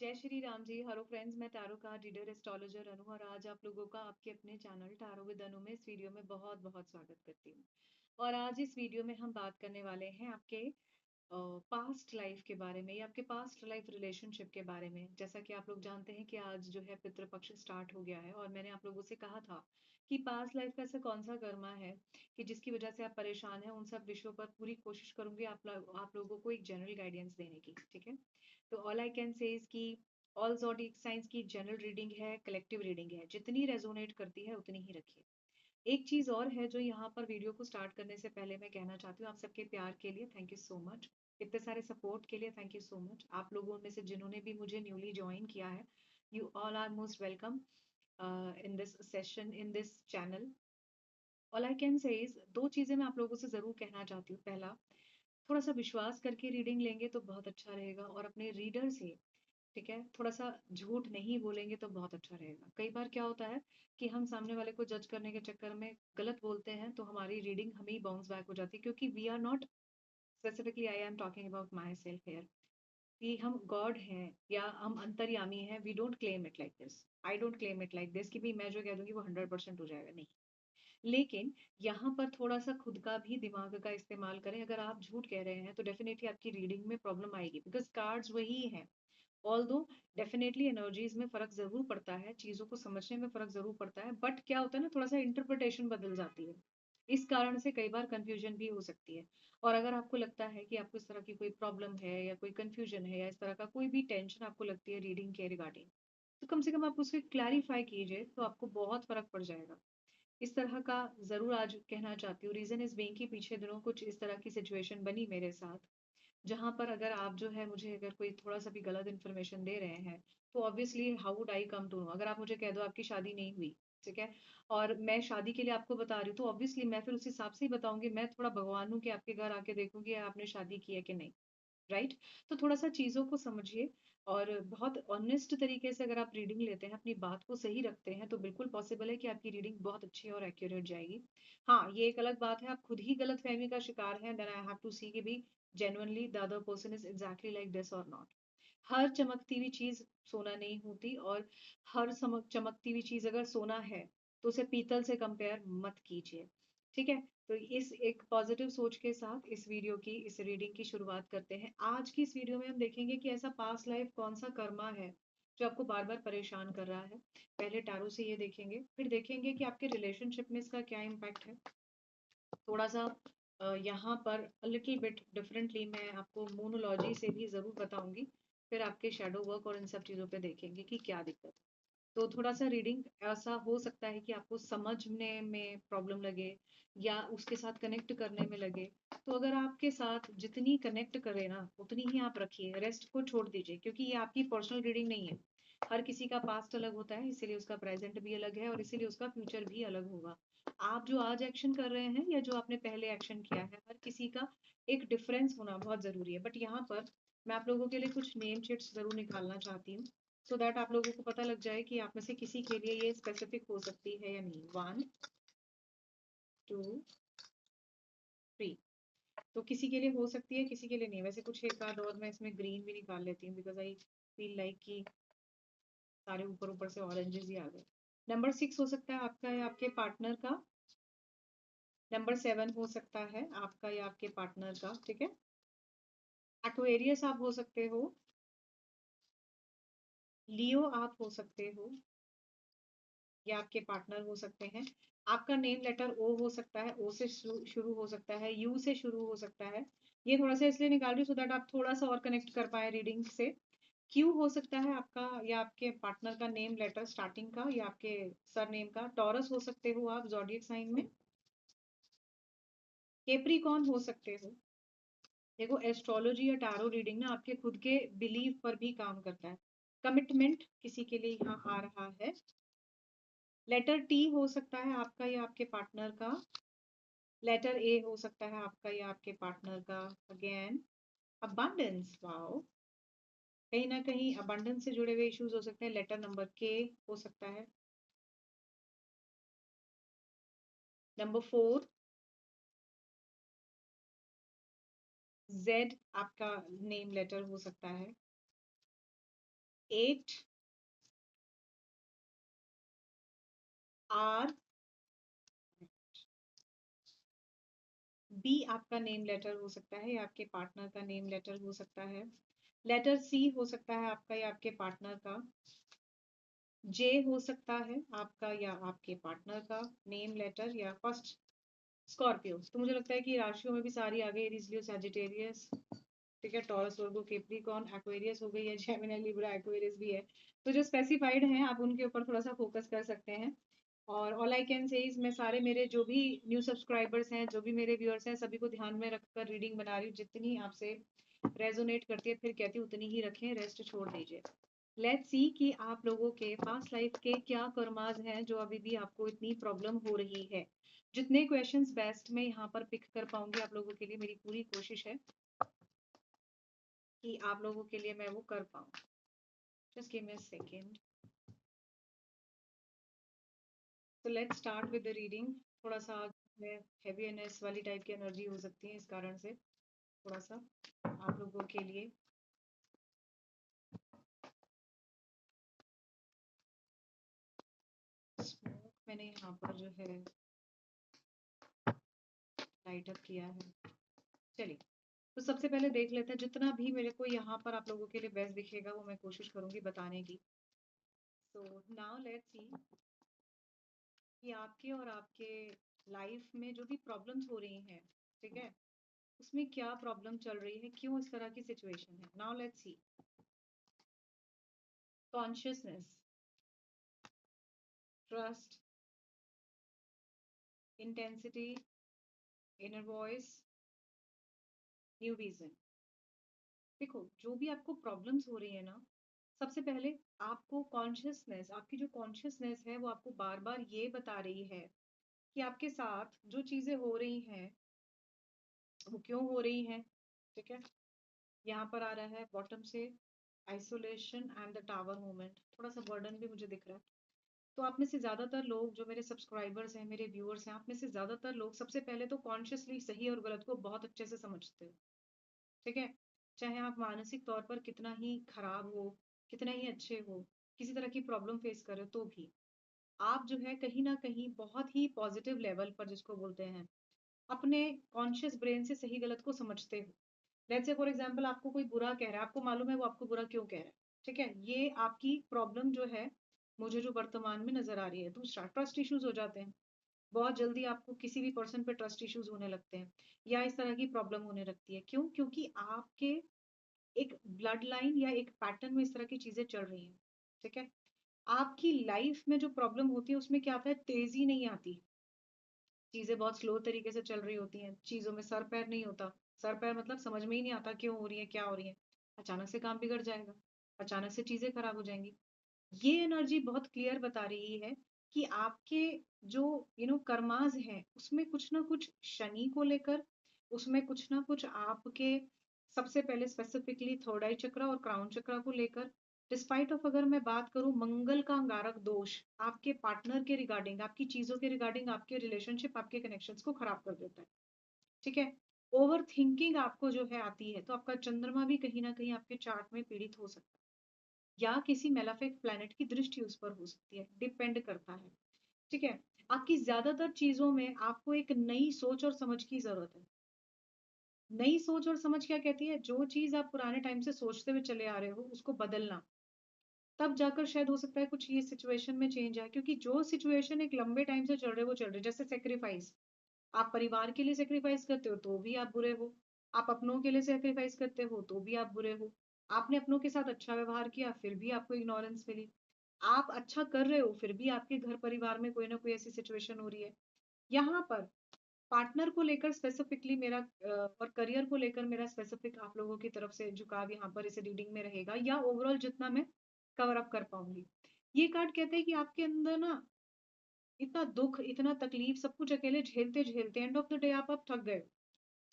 जय श्री राम जी। Hello friends, मैं tarot card reader astrologer अनु और आज आप लोगों का आपके अपने चैनल टैरो विद अनु में इस वीडियो में बहुत बहुत स्वागत करती हूँ। और आज इस वीडियो में हम बात करने वाले हैं आपके पास्ट लाइफ के बारे में या आपके पास्ट लाइफ रिलेशनशिप के बारे में। जैसा कि आप लोग जानते हैं कि आज जो है पितृपक्ष स्टार्ट हो गया है और मैंने आप लोगों से कहा था कि पास्ट लाइफ का ऐसा कौन सा कर्मा है कि जिसकी वजह से आप परेशान हैं। उन सब विषयों पर पूरी कोशिश करूंगी आप लोगों को एक जनरल गाइडेंस देने की। ठीक है, तो all I can say is की ऑल ज़ोडिएक साइंस की जनरल रीडिंग है, कलेक्टिव रीडिंग है, जितनी रेजोनेट करती है उतनी ही रखिए। एक चीज और है जो यहाँ पर वीडियो को स्टार्ट करने से पहले मैं कहना चाहती हूँ, आप सबके प्यार के लिए थैंक यू सो मच। इतने सारे सपोर्ट के लिए थैंक यू सो मच। आप लोगों में से जिन्होंने भी मुझे न्यूली ज्वाइन किया है, you all are most welcome in this session, in this channel. All I can say is दो चीजें मैं आप लोगों से जरूर कहना चाहती हूँ। पहला, थोड़ा सा विश्वास करके रीडिंग लेंगे तो बहुत अच्छा रहेगा और अपने रीडर से, ठीक है, थोड़ा सा झूठ नहीं बोलेंगे तो बहुत अच्छा रहेगा। कई बार क्या होता है कि हम सामने वाले को जज करने के चक्कर में गलत बोलते हैं तो हमारी रीडिंग हमें ही बाउंस बैक हो जाती है, क्योंकि we are not specifically, I am talking about myself here, कि हम गॉड हैं या हम अंतर्यामी हैं। We don't claim it like this, I don't claim it like this कि भी मैं जो कह दूंगी वो 100% हो जाएगा, नहीं। लेकिन यहाँ पर थोड़ा सा खुद का भी दिमाग का इस्तेमाल करें। अगर आप झूठ कह रहे हैं तो डेफिनेटली आपकी रीडिंग में प्रॉब्लम आएगी, बिकॉज कार्ड्स वही हैं। ऑल्दो डेफिनेटली एनर्जीज में फर्क जरूर पड़ता है, चीजों को समझने में फर्क जरूर पड़ता है, बट क्या होता है ना, थोड़ा सा इंटरप्रिटेशन बदल जाती है। इस कारण से कई बार कंफ्यूजन भी हो सकती है। और अगर आपको लगता है कि आपको इस तरह की कोई प्रॉब्लम है या कोई कंफ्यूजन है या इस तरह का कोई भी टेंशन आपको लगती है रीडिंग के रिगार्डिंग, तो कम से कम आप उसे क्लैरिफाई कीजिए, तो आपको बहुत फर्क पड़ जाएगा। इस तरह का ज़रूर आज कहना चाहती हूँ। रीज़न इज़ बीइंग कि पिछले दिनों कुछ इस तरह की सिचुएशन बनी मेरे साथ, जहाँ पर अगर आप जो है मुझे अगर कोई थोड़ा-सा भी गलत इन्फॉर्मेशन दे रहे हैं, तो obviously how would I come to know? अगर आप मुझे कह दो आपकी शादी नहीं हुई, ठीक है? और मैं शादी के लिए आपको बता रही हूँ, तो ऑब्वियसली मैं फिर उस हिसाब से ही बताऊँगी। मैं थोड़ा भगवान हूँ कि आपके घर आके देखूँगी आपने शादी की है कि नहीं। राइट? तो थोड़ा-सा चीज़ों को समझिए और बहुत ऑनेस्ट तरीके से अगर आप रीडिंग लेते हैं, अपनी बात को सही रखते हैं, तो बिल्कुल पॉसिबल है कि आपकी रीडिंग बहुत अच्छी और एक्यूरेट जाएगी। हाँ, ये एक अलग बात है, आप खुद ही गलतफ़हमी का शिकार हैं, देन आई हैव टू सी कि भी genuinely the other person is exactly like this और नॉट। हर चमकती हुई चीज़ सोना नहीं होती, और हर चमकती हुई चीज़ अगर सोना है, तो उसे पीतल से कंपेयर मत कीजिए। ठीक है? तो इस एक पॉजिटिव सोच के साथ इस रीडिंग की शुरुआत करते हैं। आज की इस वीडियो में हम देखेंगे कि ऐसा पास्ट लाइफ कौन-सा कर्मा है, जो आपको बार-बार परेशान कर रहा है। पहले टैरो से ये देखेंगे, फिर देखेंगे कि आपके रिलेशनशिप में इसका क्या इम्पैक्ट है। थोड़ा-सा यहाँ पर अ लिटिल बिट डिफरेंटली मैं आपको मोनोलॉजी से भी ज़रूर बताऊँगी। फिर आपके शैडो वर्क और इन सब चीज़ों पे देखेंगे कि क्या दिक्कत है। तो थोड़ा-सा रीडिंग ऐसा हो सकता है कि आपको समझने में प्रॉब्लम लगे या उसके साथ कनेक्ट करने में लगे। तो अगर आपके साथ जितनी कनेक्ट करे ना, उतनी ही आप रखिए, रेस्ट को छोड़ दीजिए, क्योंकि ये आपकी पर्सनल रीडिंग नहीं है। हर किसी का पास्ट अलग होता है, इसीलिए उसका प्रेज़ेंट भी अलग है और इसीलिए उसका फ्यूचर भी अलग होगा। आप जो आज एक्शन कर रहे हैं या जो आपने पहले एक्शन किया है, हर किसी का एक डिफरेंस होना बहुत ज़रूरी है। बट यहाँ पर मैं आप लोगों के लिए कुछ नेम शीट्स ज़रूर निकालना चाहती हूँ, सो दैट आप लोगों को पता लग जाए कि आप में से किसी के लिए ये स्पेसिफिक हो सकती है या नहीं। 1, 2, 3। तो किसी के लिए हो सकती है, किसी के लिए नहीं। वैसे कुछ एक आध और मैं इसमें ग्रीन भी निकाल लेती हूँ, बिकॉज़ आई फील लाइक कि सारे ऊपर-ऊपर से ऑरेंजेस ही आ गए। नंबर 6 हो सकता है आपका या आपके पार्टनर का। नंबर 7 हो सकता है आपका या आपके पार्टनर का, ठीक है? एक्वेरियस आप हो सकते हो, लियो आप हो सकते हो या आपके पार्टनर हो सकते हैं। आपका नेम लेटर ओ हो सकता है, ओ से शुरू हो सकता है, यू से शुरू हो सकता है। ये थोड़ा-सा इसलिए निकाल रही हूँ सो दैट आप थोड़ा-सा और कनेक्ट कर पाएँ रीडिंग से। क्यू हो सकता है आपका या आपके पार्टनर का नेम लेटर स्टार्टिंग का या आपके सरनेम का। टॉरस हो सकते हो आप ज़ोडिएक साइन में। कैप्रिकॉर्न हो सकते हो। देखो, एस्ट्रोलॉजी या टैरो रीडिंग ना आपके खुद के बिलीफ पर भी काम करता है। कमिटमेंट किसी के लिए यहाँ आ रहा है। लेटर टी हो सकता है आपका या आपके पार्टनर का। लेटर ए हो सकता है आपका या आपके पार्टनर का। Again, abundance, wow. कहीं ना कहीं अबंडेंस से जुड़े हुए इश्यूज हो सकते हैं। लेटर नंबर के हो सकता है। नंबर 4, जेड आपका नेम लेटर हो सकता है। 8 R बी आपका नेम लेटर हो सकता है या आपके पार्टनर का नेम लेटर हो सकता है। लेटर सी हो सकता है आपका या आपके पार्टनर का। जे हो सकता है आपका या आपके पार्टनर का नेम लेटर या फर्स्ट स्कॉर्पियो। तो मुझे लगता है कि राशियों में भी सारी आ गई, एरीज लियो सैजिटेरियस, ठीक है, टॉरस वर्गो कैप्रिकॉर्न एक्वेरियस हो गई है, जेमिनी लिब्रा एक्वेरियस भी है। तो जो स्पेसिफाइड हैं आप उनके ऊपर थोड़ा सा फोकस कर सकते हैं। और all I can say is मैं सारे मेरे जो भी न्यू सब्सक्राइबर्स हैं, जो भी मेरे व्यूअर्स हैं, सभी को ध्यान में रखकर रीडिंग बना रही हूँ। जितनी आपसे रेजोनेट करती है फिर कहती हूँ उतनी ही रखें, रेस्ट छोड़ दीजिए। लेट्स सी कि आप लोगों के पास्ट लाइफ के क्या कर्माज हैं जो अभी भी आपको इतनी प्रॉब्लम हो रही है। जितने क्वेश्चंस बेस्ट मैं यहाँ पर पिक कर पाऊंगी आप लोगों के लिए, मेरी पूरी कोशिश है कि आप लोगों के लिए मैं वो कर पाऊँ। Just give me a second. तो let's start with the reading. थोड़ा सा हैवीनेस वाली टाइप की एनर्जी हो सकती है, इस कारण से थोड़ा सा आप लोगों के लिए स्मोक मैंने यहाँ पर जो है लाइट अप किया है। चलिए, तो सबसे पहले देख लेते हैं, जितना भी मेरे को यहाँ पर आप लोगों के लिए बेस्ट दिखेगा वो मैं कोशिश करूंगी बताने की। सो नाउ लेट्स सी कि आपके और आपके लाइफ में जो भी प्रॉब्लम्स हो रही हैं, ठीक है, उसमें क्या प्रॉब्लम चल रही है, क्यों इस तरह की सिचुएशन है। Now let's see. Consciousness, trust, intensity, inner voice, new vision. देखो, जो भी आपको प्रॉब्लम्स हो रही है ना, सबसे पहले आपको कॉन्शियसनेस, आपकी जो कॉन्शियसनेस है वो आपको बार बार ये बता रही है कि आपके साथ जो चीजें हो रही हैं वो क्यों हो रही हैं। ठीक है, यहाँ पर आ रहा है बॉटम से isolation and the tower moment. थोड़ा सा बर्डन भी मुझे दिख रहा है। तो आप में से ज्यादातर लोग जो मेरे सब्सक्राइबर्स हैं, मेरे व्यूअर्स हैं, आप में से ज्यादातर लोग सबसे पहले तो कॉन्शियसली सही और गलत को बहुत अच्छे से समझते हो। ठीक है, चाहे आप मानसिक तौर पर कितना ही खराब हो, कितना ही अच्छे हो, किसी तरह की प्रॉब्लम फेस कर रहे हो, तो भी आप जो है कहीं ना कहीं बहुत ही पॉजिटिव लेवल पर, जिसको बोलते हैं, अपने कॉन्शियस ब्रेन से सही गलत को समझते हो। लेट्स से फॉर एग्जांपल आपको कोई बुरा कह रहा है, आपको मालूम है वो आपको बुरा क्यों कह रहा है। ठीक है, ये आपकी प्रॉब्लम जो है मुझे जो वर्तमान में नजर आ रही है। दूसरा, ट्रस्ट इश्यूज हो जाते हैं। बहुत जल्दी आपको किसी भी पर्सन पे ट्रस्ट इश्यूज होने लगते हैं या इस तरह की प्रॉब्लम होने लगती है। क्यों? क्योंकि आपके एक ब्लड लाइन या एक पैटर्न में इस तरह की चीजें चल रही हैं। ठीक है, आपकी लाइफ में जो प्रॉब्लम होती है उसमें क्या आता है, तेजी नहीं आती, चीजें बहुत स्लो तरीके से चल रही होती हैं, चीजों में सर पैर नहीं होता। सर पैर मतलब समझ में ही नहीं आता क्यों हो रही है, क्या हो रही है। अचानक से काम बिगड़ जाएगा, अचानक से चीजें खराब हो जाएंगी। ये एनर्जी बहुत क्लियर बता रही है कि आपके जो कर्माज हैं उसमें कुछ ना कुछ शनि को लेकर, उसमें कुछ ना कुछ आपके सबसे पहले स्पेसिफिकली थर्ड आई चक्र और क्राउन चक्र को लेकर, डिस्पाइट ऑफ अगर मैं बात करूं मंगल का अंगारक दोष आपके पार्टनर के रिगार्डिंग, आपकी चीजों के रिगार्डिंग, आपके रिलेशनशिप, आपके कनेक्शंस को खराब कर देता है। ठीक है, ओवर थिंकिंग आपको जो है आती है, तो आपका चंद्रमा भी कहीं ना कहीं आपके चार्ट में पीड़ित हो सकता है या किसी मेलाफिक प्लैनेट की दृष्टि उस पर हो सकती है, डिपेंड करता है। ठीक है, आपकी ज्यादातर चीजों में आपको एक नई सोच और समझ की जरूरत है। नई सोच और समझ क्या कहती है, जो चीज आप पुराने टाइम से सोचते हुए चले आ रहे हो उसको बदलना, तब जाकर शायद हो सकता है कुछ ये सिचुएशन में चेंज आए। क्योंकि जो सिचुएशन एक लंबे टाइम से चल रहे वो चल रहे, जैसे सेक्रीफाइस, आप परिवार के लिए सेक्रीफाइस करते हो तो भी आप बुरे हो, आप अपनों के लिए सेक्रीफाइस करते हो तो भी आप बुरे हो, आपने अपनों के साथ अच्छा व्यवहार किया फिर भी आपको इग्नोरेंस मिली, आप अच्छा कर रहे हो फिर भी आपके घर परिवार में कोई ना कोई ऐसी सिचुएशन हो रही है। यहाँ पर पार्टनर को लेकर स्पेसिफिकली मेरा और करियर को लेकर मेरा स्पेसिफिक आप लोगों की तरफ से झुकाव यहाँ पर इस रीडिंग में रहेगा, या ओवरऑल जितना मैं कवर अप कर पाऊंगी। ये कार्ड कहते हैं कि आपके अंदर ना इतना दुख, इतना तकलीफ, सब कुछ अकेले झेलते झेलते एंड ऑफ द डे आप थक गए।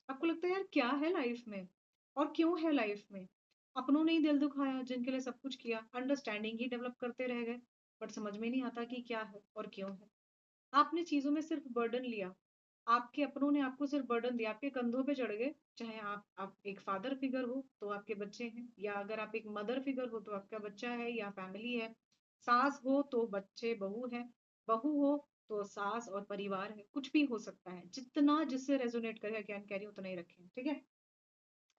आपको लगता है यार क्या है लाइफ में और क्यों है लाइफ में। अपनों ने ही दिल दुखाया, जिनके लिए सब कुछ किया, अंडरस्टैंडिंग ही डेवलप करते रह गए, बट समझ में नहीं आता कि क्या है और क्यों है। आपने चीजों में सिर्फ बर्डन लिया, आपके अपनों ने आपको सिर्फ बर्डन दिया, आपके कंधों पे चढ़ गए, चाहे आप एक फादर फिगर हो तो आपके बच्चे हैं, या अगर आप एक मदर फिगर हो तो आपका बच्चा है या फैमिली है, सास हो तो बच्चे बहू है, बहू हो तो सास और परिवार है, कुछ भी हो सकता है। जितना जिससे रेजोनेट करे, अगेन कह रही हूँ, उतना ही रखें, ठीक है?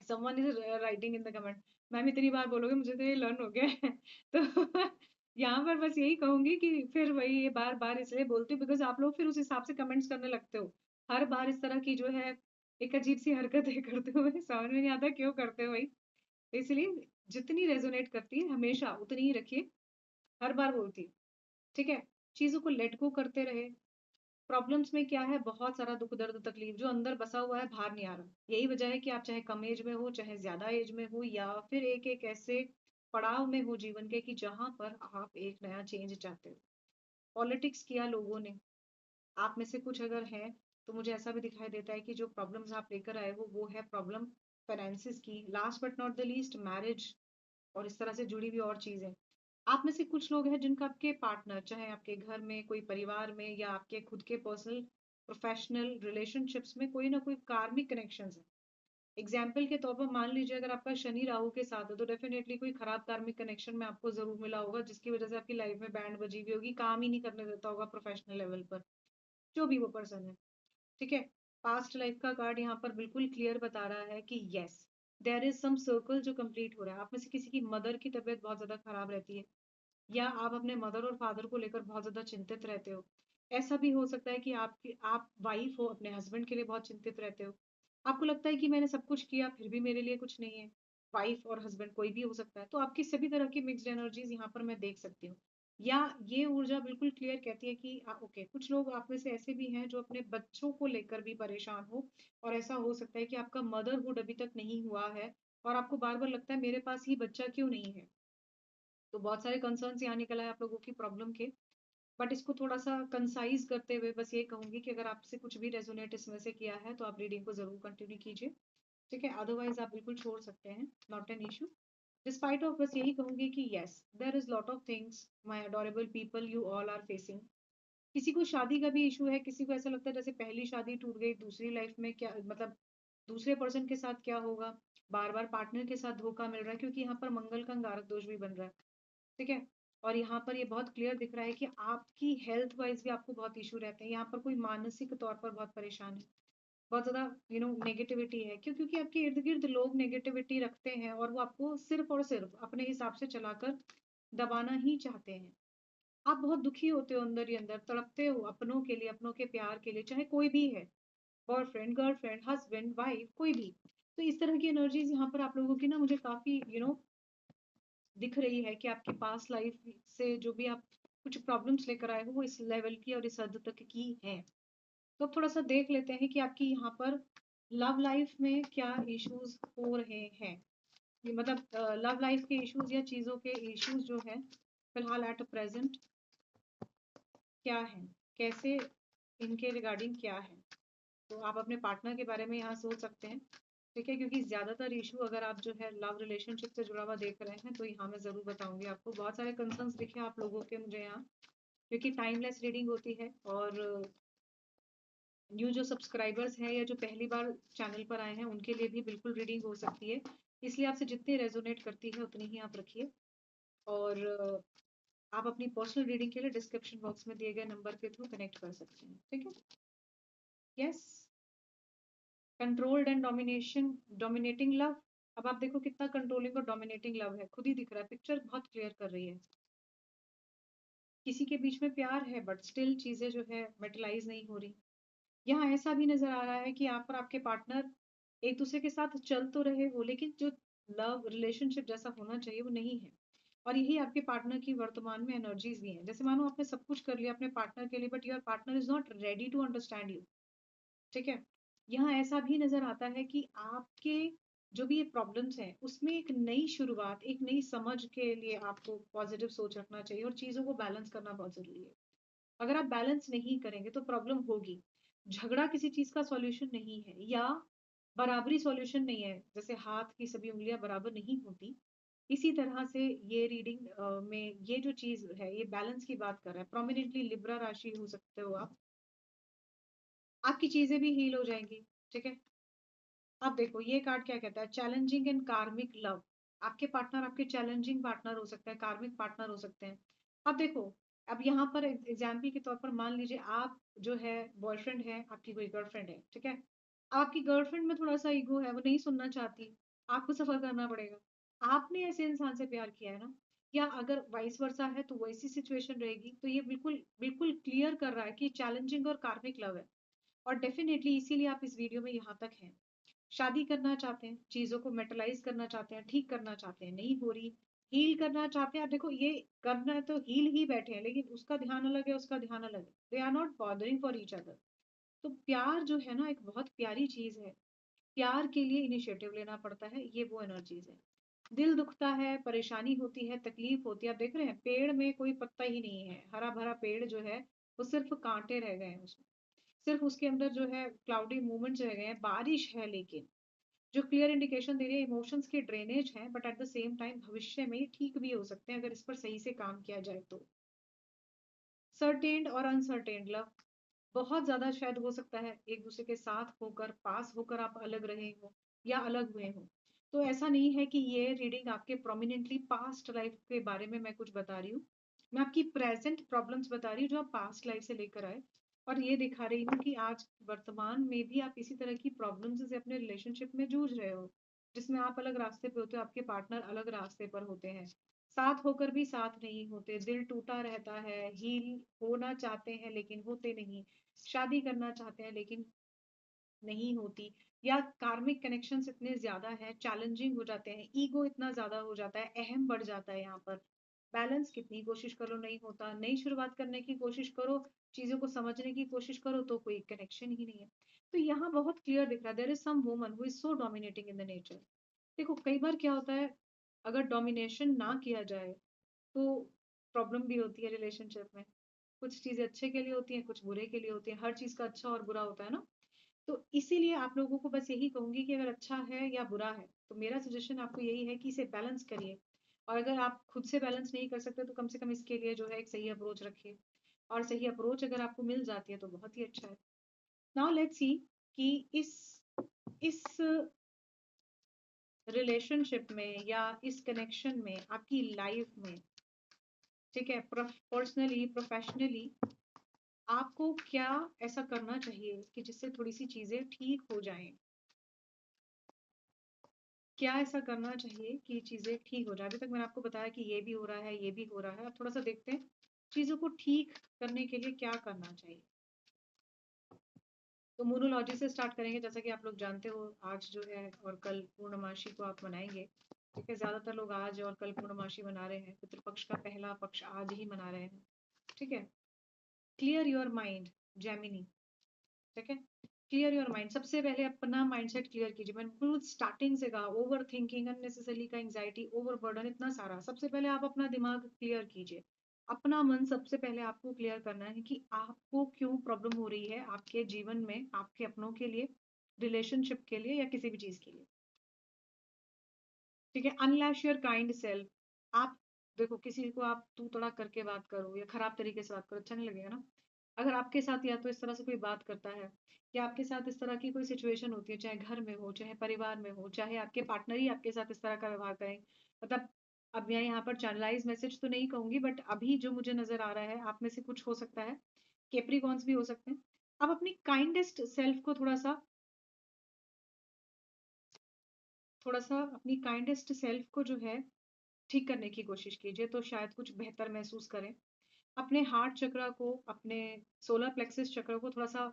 Someone is writing in the comment, ma'am इतनी बार बोलोगे, मुझे तो ये लर्न हो गया है। तो यहाँ पर बस यही कहूंगी कि फिर वही ये बार बार इसलिए बोलती हूँ बिकॉज आप लोग फिर उस हिसाब से कमेंट्स करने लगते हो। हर बार इस तरह की जो है एक अजीब सी हरकतें करते हो, समझ में नहीं आता क्यों करते हो भाई। इसलिए जितनी रेजोनेट करती है हमेशा उतनी ही रखिए, हर बार बोलती हूँ, ठीक है? चीजों को लेट गो करते रहे। प्रॉब्लम्स में क्या है, बहुत सारा दुख दर्द तकलीफ जो अंदर बसा हुआ है, बाहर नहीं आ रहा। यही वजह है कि आप चाहे कम एज में हो, चाहे ज्यादा एज में हो, या फिर एक एक ऐसे पड़ाव में हो जीवन के कि जहां पर आप एक नया चेंज चाहते हो। पॉलिटिक्स किया लोगों ने, आप में से कुछ अगर हैं तो मुझे ऐसा भी दिखाई देता है कि जो प्रॉब्लम्स आप लेकर आए हो वो है प्रॉब्लम फाइनेंसिस की, last but not the least marriage और इस तरह से जुड़ी हुई और चीजें। आप में से कुछ लोग हैं जिनका आपके पार्टनर, चाहे आपके घर में कोई परिवार में या आपके खुद के पर्सनल प्रोफेशनल रिलेशनशिप्स में कोई ना कोई कार्मिक कनेक्शंस है। एग्जाम्पल के तौर पर मान लीजिए अगर आपका शनि राहु के साथ है तो डेफिनेटली कोई खराब कार्मिक कनेक्शन में आपको जरूर मिला होगा, जिसकी वजह से आपकी लाइफ में बैंड बजी हुई होगी, काम ही नहीं करने देता होगा प्रोफेशनल लेवल पर, जो भी वो पर्सन है, ठीक है? पास्ट लाइफ का कार्ड यहाँ पर बिल्कुल क्लियर बता रहा है कि yes, there is some circle जो कंप्लीट हो रहा है। आप में से किसी की मदर की तबीयत बहुत ज्यादा खराब रहती है, या आप अपने मदर और फादर को लेकर बहुत ज्यादा चिंतित रहते हो। ऐसा भी हो सकता है कि आप वाइफ हो, अपने हस्बैंड के लिए बहुत चिंतित रहते हो। आपको लगता है कि मैंने सब कुछ किया फिर भी मेरे लिए कुछ नहीं है। वाइफ और हस्बैंड कोई भी हो सकता है, तो आपकी सभी तरह की मिक्स्ड एनर्जीज यहाँ पर मैं देख सकती हूँ। या ये ऊर्जा बिल्कुल क्लियर कहती है कि ओके, कुछ लोग आप में से ऐसे भी हैं जो अपने बच्चों को लेकर भी परेशान हो, और ऐसा हो सकता है कि आपका मदरहुड अभी तक नहीं हुआ है और आपको बार बार लगता है मेरे पास ही बच्चा क्यों नहीं है। तो बहुत सारे कंसर्न्स यहाँ निकल आए आप लोगों की प्रॉब्लम के। बट इसको थोड़ा सा कंसाइज करते हुए बस ये कहूंगी कि अगर आपसे कुछ भी रेजोनेट इसमें से किया है तो आप रीडिंग को जरूर कंटिन्यू कीजिए, ठीक है? अदरवाइज आप बिल्कुल छोड़ सकते हैं, not an issue. Despite of बस यही कहूंगी कि yes, there is lot of things my adorable people you all are facing. किसी को शादी का भी इशू है, किसी को ऐसा लगता है जैसे पहली शादी टूट गई, दूसरी लाइफ में क्या मतलब दूसरे पर्सन के साथ क्या होगा, बार बार पार्टनर के साथ धोखा मिल रहा है, क्योंकि यहाँ पर मंगल का अंगारक दोष भी बन रहा है, ठीक है? और यहाँ पर ये बहुत क्लियर दिख रहा है कि आपकी हेल्थ वाइज भी आपको बहुत इशू रहते हैं, यहाँ पर कोई मानसिक तौर पर बहुत परेशान है, बहुत ज्यादा नेगेटिविटी है। क्यों? क्योंकि आपके इर्द गिर्द लोग नेगेटिविटी रखते हैं और वो आपको सिर्फ और सिर्फ अपने हिसाब से चलाकर दबाना ही चाहते हैं। आप बहुत दुखी होते हो, अंदर ही अंदर तड़पते हो अपनों के लिए, अपनों के प्यार के लिए, चाहे कोई भी है, बॉयफ्रेंड, गर्लफ्रेंड, हस्बैंड, वाइफ, कोई भी। तो इस तरह की एनर्जीज यहाँ पर आप लोगों की ना मुझे काफी दिख रही है कि आपकी पास्ट लाइफ से जो भी आप कुछ प्रॉब्लम्स लेकर आए हो वो इस लेवल की और इस हद तक की है। तो अब थोड़ा सा देख लेते हैं कि आपकी यहाँ पर लव लाइफ में क्या इश्यूज हो रहे हैं। ये मतलब लव लाइफ के इश्यूज या चीजों के इश्यूज जो है फिलहाल एट प्रेजेंट क्या है, कैसे, इनके रिगार्डिंग क्या है। तो आप अपने पार्टनर के बारे में यहाँ सोच सकते हैं, ठीक है? क्योंकि ज्यादातर इशू अगर आप जो है लव रिलेशनशिप से जुड़ा हुआ देख रहे हैं तो यहाँ मैं जरूर बताऊंगी आपको। बहुत सारे कंसर्न्स दिखे आप लोगों के मुझे यहाँ, क्योंकि टाइमलेस रीडिंग होती है। और न्यू जो सब्सक्राइबर्स हैं या जो पहली बार चैनल पर आए हैं उनके लिए भी बिल्कुल रीडिंग हो सकती है, इसलिए आपसे जितनी रेजोनेट करती है उतनी ही आप रखिए। और आप अपनी पर्सनल रीडिंग के लिए डिस्क्रिप्शन बॉक्स में दिए गए नंबर के थ्रू कनेक्ट कर सकते हैं, ठीक है? Yes, controlled and dominating love. अब आप देखो कितना कंट्रोलिंग और डोमिनेटिंग लव है, खुद ही दिख रहा है, पिक्चर बहुत क्लियर कर रही है। किसी के बीच में प्यार है बट स्टिल चीजें जो है मेटलाइज नहीं हो रही। यहाँ ऐसा भी नजर आ रहा है कि यहाँ पर आपके पार्टनर एक दूसरे के साथ चल तो रहे हो लेकिन जो लव रिलेशनशिप जैसा होना चाहिए वो नहीं है। और यही आपके पार्टनर की वर्तमान में एनर्जीज भी हैं, जैसे मानो आपने सब कुछ कर लिया अपने पार्टनर के लिए but your partner is not ready to understand you, ठीक है? यहाँ ऐसा भी नजर आता है कि आपके जो भी ये प्रॉब्लम्स हैं उसमें एक नई शुरुआत, एक नई समझ के लिए आपको पॉजिटिव सोच रखना चाहिए और चीजों को बैलेंस करना बहुत जरूरी है। अगर आप बैलेंस नहीं करेंगे तो प्रॉब्लम होगी। झगड़ा किसी चीज का सॉल्यूशन नहीं है, या बराबरी सॉल्यूशन नहीं है, जैसे हाथ की सभी उंगलियां बराबर नहीं होती। इसी तरह से ये रीडिंग में ये जो चीज है ये बैलेंस की बात कर रहा है। प्रोमिनेंटली लिब्रा राशि हो सकते हो आप, आपकी चीजें भी हील हो जाएंगी। ठीक है। अब देखो ये कार्ड क्या कहता है, चैलेंजिंग एंड कार्मिक लव। आपके पार्टनर आपके चैलेंजिंग पार्टनर हो सकते हैं, कार्मिक पार्टनर हो सकते हैं। अब देखो, अब यहाँ पर एग्जाम्पल के तौर पर मान लीजिए आप जो है बॉयफ्रेंड है, आपकी कोई गर्लफ्रेंड है, ठीक है। आपकी गर्लफ्रेंड में थोड़ा सा ईगो है, वो नहीं सुनना चाहती, आपको सफर करना पड़ेगा। आपने ऐसे इंसान से प्यार किया है ना, या अगर वाइस वर्सा है तो वैसी सिचुएशन रहेगी, तो ये बिल्कुल बिल्कुल क्लियर कर रहा है कि चैलेंजिंग और कार्मिक लव है। और डेफिनेटली इसीलिए आप इस वीडियो में यहाँ तक हैं। शादी करना चाहते हैं, चीजों को मेटलाइज करना चाहते हैं, ठीक करना चाहते हैं, नहीं हो रही, हील करना चाहते हैं। आप देखो ये करना है तो हील ही बैठे हैं, लेकिन उसका ध्यान अलग है, उसका ध्यान अलग है, they are not bothering for each other. तो प्यार जो है ना एक बहुत प्यारी चीज है। प्यार के लिए इनिशिएटिव लेना पड़ता है, ये वो एनर्जीज है। दिल दुखता है, परेशानी होती है, तकलीफ होती है। आप देख रहे हैं पेड़ में कोई पत्ता ही नहीं है, हरा भरा पेड़ जो है वो सिर्फ कांटे रह गए हैं उसमें, सिर्फ उसके अंदर जो है क्लाउडी मूवमेंट्स रह गए हैं, बारिश है लेकिन जो क्लियर इंडिकेशन दे रही है इमोशंस की ड्रेनेज है, but at the same time भविष्य में ठीक भी हो सकते हैं अगर इस पर सही से काम किया जाए तो। सर्टेन्ड और अनसर्टेन्ड लव, बहुत ज्यादा शायद हो सकता है एक दूसरे के साथ होकर, पास होकर आप अलग रहे हो या अलग हुए हो। तो ऐसा नहीं है कि ये रीडिंग आपके प्रोमिनेंटली पास्ट लाइफ के बारे में मैं कुछ बता रही हूँ। मैं आपकी प्रेजेंट प्रॉब्लम्स बता रही हूँ जो आप पास्ट लाइफ से लेकर आए, और ये दिखा रही हूँ कि आज वर्तमान में भी आप इसी तरह की प्रॉब्लम्स से अपने रिलेशनशिप में जूझ रहे हो, जिसमें आप अलग रास्ते पे होते हो, आपके पार्टनर अलग रास्ते पर होते हैं, साथ होकर भी साथ नहीं होते, दिल टूटा रहता है, हील होना चाहते हैं लेकिन होते नहीं, शादी करना चाहते हैं लेकिन नहीं होती, या कार्मिक कनेक्शंस इतने ज्यादा हैं, चैलेंजिंग हो जाते हैं, ईगो इतना ज्यादा हो जाता है, अहम बढ़ जाता है यहाँ पर। बैलेंस कितनी कोशिश करो नहीं होता, नई शुरुआत करने की कोशिश करो, चीजों को समझने की कोशिश करो तो कोई कनेक्शन ही नहीं है। तो यहाँ बहुत क्लियर दिख रहा है, there is some woman who is so dominating in the nature. देखो कई बार क्या होता है, अगर डोमिनेशन ना किया जाए तो प्रॉब्लम भी होती है रिलेशनशिप में। कुछ चीजें अच्छे के लिए होती हैं, कुछ बुरे के लिए होती हैं, हर चीज का अच्छा और बुरा होता है ना। तो इसीलिए आप लोगों को बस यही कहूंगी कि अगर अच्छा है या बुरा है तो मेरा सजेशन आपको यही है कि इसे बैलेंस करिए। और अगर आप खुद से बैलेंस नहीं कर सकते तो कम से कम इसके लिए जो है एक सही अप्रोच रखिए, और सही अप्रोच अगर आपको मिल जाती है तो बहुत ही अच्छा है। नाउ लेट्स सी कि इस रिलेशनशिप में या इस कनेक्शन में आपकी लाइफ में, ठीक है, पर्सनली प्रोफेशनली आपको क्या ऐसा करना चाहिए कि जिससे थोड़ी सी चीजें ठीक हो जाएं। क्या ऐसा करना चाहिए कि चीजें ठीक हो जाए। अभी तक मैंने आपको बताया कि ये भी हो रहा है, ये भी हो रहा है, अब थोड़ा सा देखते हैं चीजों को ठीक करने के लिए क्या करना चाहिए। तो मोनोलॉजी से स्टार्ट करेंगे। जैसा कि आप लोग जानते हो आज जो है और कल पूर्णमासी को आप मनाएंगे, ठीक है। ज्यादातर लोग आज और कल पूर्णमासी मना रहे हैं, पितृपक्ष का पहला पक्ष आज ही मना रहे हैं, ठीक है। क्लियर योर माइंड, जेमिनी, ठीक है। क्लियर योर माइंड, सबसे पहले अपना माइंडसेट क्लियर कीजिए। मैंने बिल्कुल स्टार्टिंग से कहा, ओवर थिंकिंग, अननेसेसरली का एंग्जाइटी, ओवर बर्डन, इतना सारा, सबसे पहले आप अपना दिमाग क्लियर कीजिए। अपना मन सबसे पहले आपको क्लियर करना है कि आपको क्यों प्रॉब्लम हो रही है आपके जीवन में, आपके अपनों के लिए, रिलेशनशिप के लिए, या किसी भी चीज के लिए, ठीक है। अनलैश योर काइंड सेल्फ। आप देखो किसी को आप तू तड़ाक करके बात करो या खराब तरीके से बात करो, अच्छा नहीं लगेगा ना। अगर आपके साथ या तो इस तरह से कोई बात करता है, या आपके साथ इस तरह की कोई सिचुएशन होती है, चाहे घर में हो, चाहे परिवार में हो, चाहे आपके पार्टनर ही आपके साथ इस तरह का व्यवहार करें, मतलब अब मैं यहाँ पर चैनलाइज मैसेज तो नहीं कहूंगी, बट अभी जो मुझे नजर आ रहा है आप में से कुछ हो सकता है केप्रिकॉन्स भी हो सकते हैं। आप अपनी काइंडेस्ट सेल्फ को थोड़ा सा अपनी काइंडेस्ट सेल्फ को जो है ठीक करने की कोशिश कीजिए, तो शायद कुछ बेहतर महसूस करें। अपने हार्ट चक्र को, अपने सोलर प्लेक्सिस चक्र को थोड़ा सा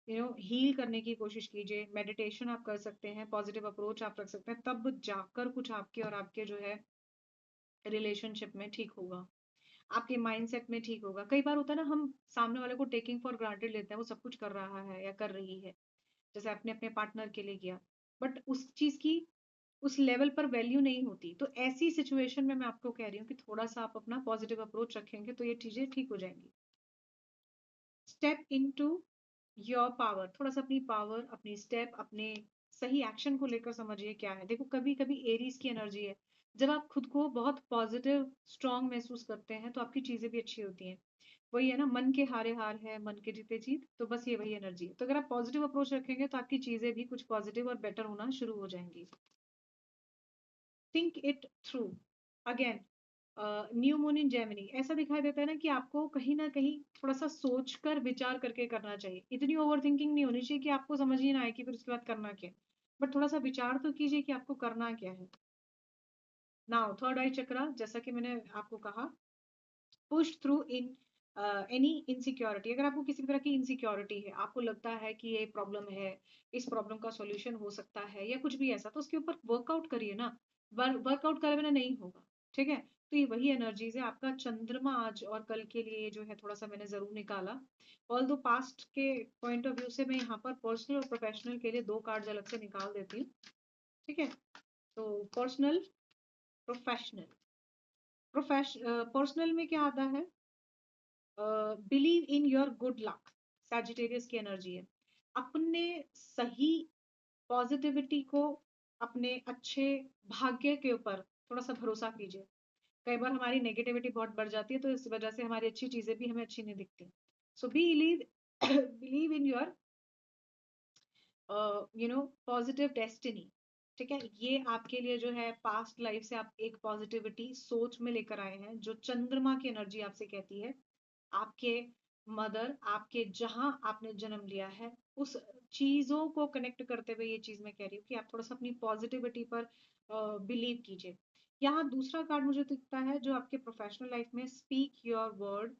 हील करने की कोशिश कीजिए। मेडिटेशन आप कर सकते हैं, पॉजिटिव अप्रोच आप रख सकते हैं, तब जाकर कुछ आपके और आपके जो है रिलेशनशिप में ठीक होगा, आपके माइंडसेट में ठीक होगा। कई बार होता है ना, हम सामने वाले को टेकिंग फॉर ग्रांटेड लेते हैं, वो सब कुछ कर रहा है या कर रही है, जैसे आपने अपने पार्टनर के लिए किया, बट उस चीज की उस लेवल पर वैल्यू नहीं होती। तो ऐसी सिचुएशन में मैं आपको कह रही हूँ कि थोड़ा सा आप अपना पॉजिटिव अप्रोच रखेंगे तो ये चीजें ठीक हो जाएंगी। स्टेप इनटू योर पावर, थोड़ा सा अपनी पावर, अपनी स्टेप, अपने सही एक्शन को लेकर समझिए क्या है। देखो कभी कभी एरीज की एनर्जी है, जब आप खुद को बहुत पॉजिटिव, स्ट्रांग महसूस करते हैं, तो आपकी चीज़ें भी अच्छी होती हैं। वही है ना, मन के हारे हार है, मन के जीते जीत, तो बस ये वही एनर्जी है। तो अगर आप पॉजिटिव अप्रोच रखेंगे, तो आपकी चीज़ें भी कुछ पॉजिटिव और बेटर होना शुरू हो जाएँगी। Think it through. Again new moon in Gemini ऐसा दिखाई देता है ना कि आपको कहीं न कहीं थोड़ा-सा सोच कर विचार करके करना चाहिए। इतनी ओवरथिंकिंग नहीं होनी चाहिए कि आपको समझ ही ना आए कि फिर उसके बाद करना क्या है। बट थोड़ा-सा विचार तो कीजिए कि आपको करना क्या है। नाउ थर्ड आई चक्रा जैसा कि मैंने आपको कहा push through in any insecurity. अगर आपको किसी भी तरह की इनसिक्योरिटी है, आपको लगता है कि ये प्रॉब्लम है, इस प्रॉब्लम का सॉल्यूशन हो सकता है या कुछ भी ऐसा, तो उसके ऊपर वर्कआउट करिए ना। वर्कआउट करे बिना नहीं होगा, ठीक है? तो ये वही एनर्जीज है। आपका चंद्रमा आज और कल के लिए जो है थोड़ा सा मैंने जरूर निकाला। ऑल दो पास्ट के पॉइंट ऑफ व्यू से मैं यहाँ पर पर्सनल और प्रोफेशनल के लिए 2 कार्ड्स अलग से निकाल देती हूँ, ठीक है? तो पर्सनल, प्रोफेशनल। पर्सनल में क्या आता है? Believe in your good luck, Sagittarius की एनर्जी है। अपने सही पॉजिटिविटी को, अपने अच्छे भाग्य के ऊपर थोड़ा सा भरोसा कीजिए। कई बार हमारी नेगेटिविटी बहुत बढ़ जाती है, तो इस वजह से हमारी अच्छी चीजें भी हमें अच्छी नहीं दिखती। So believe believe in your positive destiny, ठीक है? ये आपके लिए जो है पास्ट लाइफ से आप एक पॉजिटिविटी सोच में लेकर आए हैं, जो चंद्रमा की एनर्जी आपसे कहती है। आपके मदर, आपके जहां आपने जन्म लिया है, उस चीजों को कनेक्ट करते हुए ये चीज मैं कह रही हूँ कि आप थोड़ा सा अपनी पॉजिटिविटी पर बिलीव कीजिए। यहाँ दूसरा कार्ड मुझे दिखता है जो आपके प्रोफेशनल लाइफ में speak your word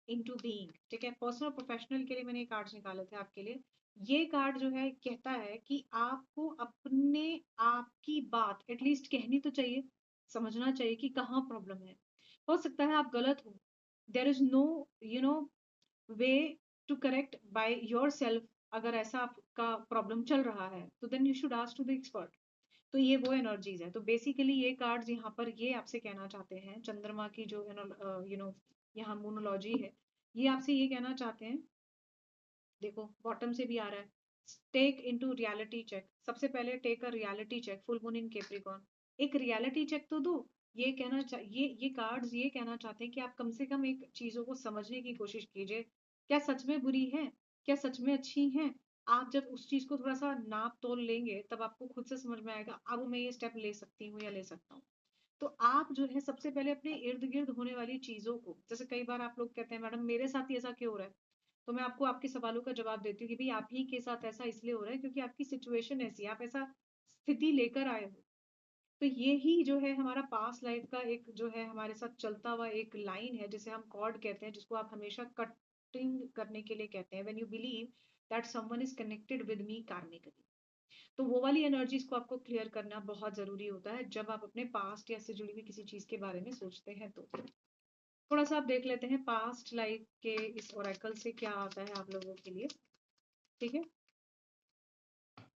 into being, ठीक है? पर्सनल प्रोफेशनल के लिए मैंने कार्ड्स निकाले थे आपके लिए। ये कार्ड जो है कहता है कि आपको अपने आप की बात एटलीस्ट कहनी तो चाहिए, समझना चाहिए कि कहाँ प्रॉब्लम है। हो सकता है आप गलत हो, there is no you know way to correct by yourself. अगर ऐसा आपका प्रॉब्लम चल रहा है, तो then you should ask to the expert. तो ये वो एनर्जीज है। तो बेसिकली ये कार्ड्स यहाँ पर ये आपसे कहना चाहते हैं, चंद्रमा की जो यहाँ मोनोलॉजी है, ये आपसे ये कहना चाहते हैं। देखो बॉटम से भी आ रहा है, टेक इनटू रियलिटी चेक। सबसे पहले take a reality check, full moon in Capricorn. एक रियलिटी चेक तो दो। ये कार्ड्स ये कहना चाहते हैं कि आप कम से कम एक चीजों को समझने की कोशिश कीजिए। क्या सच में बुरी है, क्या सच में अच्छी है? आप जब उस चीज को थोड़ा सा नाप तोल लेंगे, तब आपको खुद से समझ में आएगा अब मैं ये स्टेप ले सकती हूँ या ले सकता हूँ। तो आप जो है सबसे पहले अपने इर्द गिर्द होने वाली चीजों को, जैसे कई बार आप लोग कहते हैं मैडम मेरे साथ ही ऐसा क्यों हो रहा है, तो मैं आपको आपके सवालों का जवाब देती हूँ कि भाई आप ही के साथ ऐसा इसलिए हो रहा है क्योंकि आपकी सिचुएशन ऐसी है, आप ऐसा स्थिति लेकर आए हो। तो ये ही जो है हमारा पास्ट लाइफ का एक जो है हमारे साथ चलता हुआ एक लाइन है, जिसे हम कॉर्ड कहते हैं, जिसको आप हमेशा कटिंग करने के लिए कहते हैं। When you believe that someone is connected with me karmically, तो वो वाली एनर्जीज को आपको क्लियर करना बहुत जरूरी होता है जब आप अपने पास्ट या से जुड़ी हुई किसी चीज के बारे में सोचते हैं। तो थोड़ा सा आप देख लेते हैं पास्ट लाइफ के इस ओरेकल से क्या आता है आप लोगों के लिए, ठीक है?